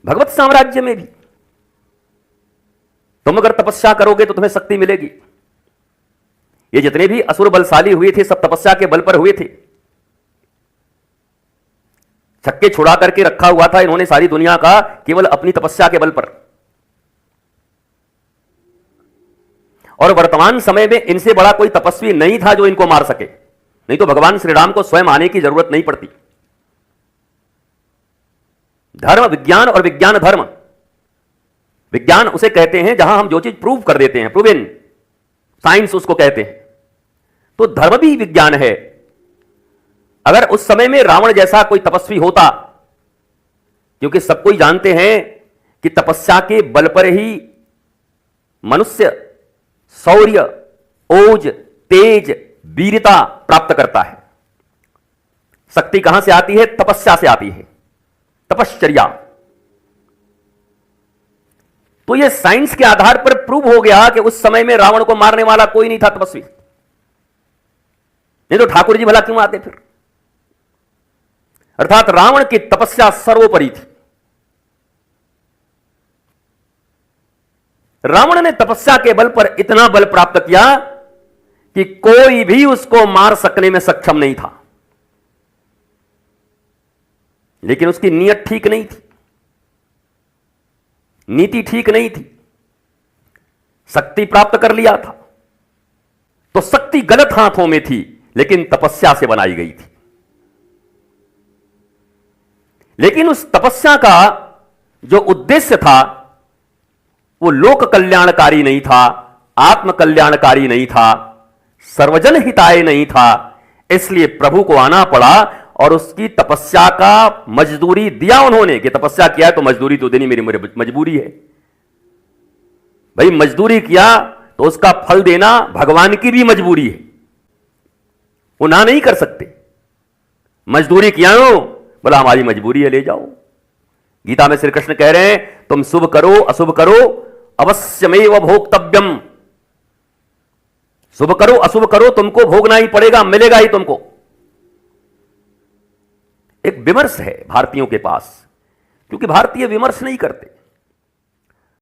भगवत साम्राज्य में भी तुम अगर तपस्या करोगे तो तुम्हें शक्ति मिलेगी। ये जितने भी असुर बलशाली हुए थे सब तपस्या के बल पर हुए थे। छक्के छुड़ा करके रखा हुआ था इन्होंने सारी दुनिया का केवल अपनी तपस्या के बल पर। और वर्तमान समय में इनसे बड़ा कोई तपस्वी नहीं था जो इनको मार सके, नहीं तो भगवान श्री राम को स्वयं आने की जरूरत नहीं पड़ती। धर्म विज्ञान और विज्ञान धर्म। विज्ञान उसे कहते हैं जहां हम जो चीज प्रूव कर देते हैं, प्रूवन साइंस उसको कहते हैं। तो धर्म भी विज्ञान है। अगर उस समय में रावण जैसा कोई तपस्वी होता, क्योंकि सब कोई जानते हैं कि तपस्या के बल पर ही मनुष्य शौर्य, ओज, तेज, वीरता प्राप्त करता है। शक्ति कहां से आती है? तपस्या से आती है, तपश्चर्या। तो यह साइंस के आधार पर प्रूव हो गया कि उस समय में रावण को मारने वाला कोई नहीं था तपस्वी। नहीं तो ठाकुर जी भला क्यों आते फिर? अर्थात रावण की तपस्या सर्वोपरि थी। रावण ने तपस्या के बल पर इतना बल प्राप्त किया कि कोई भी उसको मार सकने में सक्षम नहीं था। लेकिन उसकी नीयत ठीक नहीं थी, नीति ठीक नहीं थी। शक्ति प्राप्त कर लिया था तो शक्ति गलत हाथों में थी, लेकिन तपस्या से बनाई गई थी। लेकिन उस तपस्या का जो उद्देश्य था वो लोक कल्याणकारी नहीं था, आत्म कल्याणकारी नहीं था, सर्वजन हिताय नहीं था। इसलिए प्रभु को आना पड़ा और उसकी तपस्या का मजदूरी दिया उन्होंने कि तपस्या किया तो मजदूरी तो देनी मेरी मजबूरी है। भाई मजदूरी किया तो उसका फल देना भगवान की भी मजबूरी है, वो ना नहीं कर सकते। मजदूरी किया हो, बोला हमारी मजबूरी है, ले जाओ। गीता में श्री कृष्ण कह रहे हैं तुम शुभ करो अशुभ करो अवश्यमेव भोक्तव्यम। शुभ करो अशुभ करो तुमको भोगना ही पड़ेगा, मिलेगा ही तुमको। एक विमर्श है भारतीयों के पास, क्योंकि भारतीय विमर्श नहीं करते।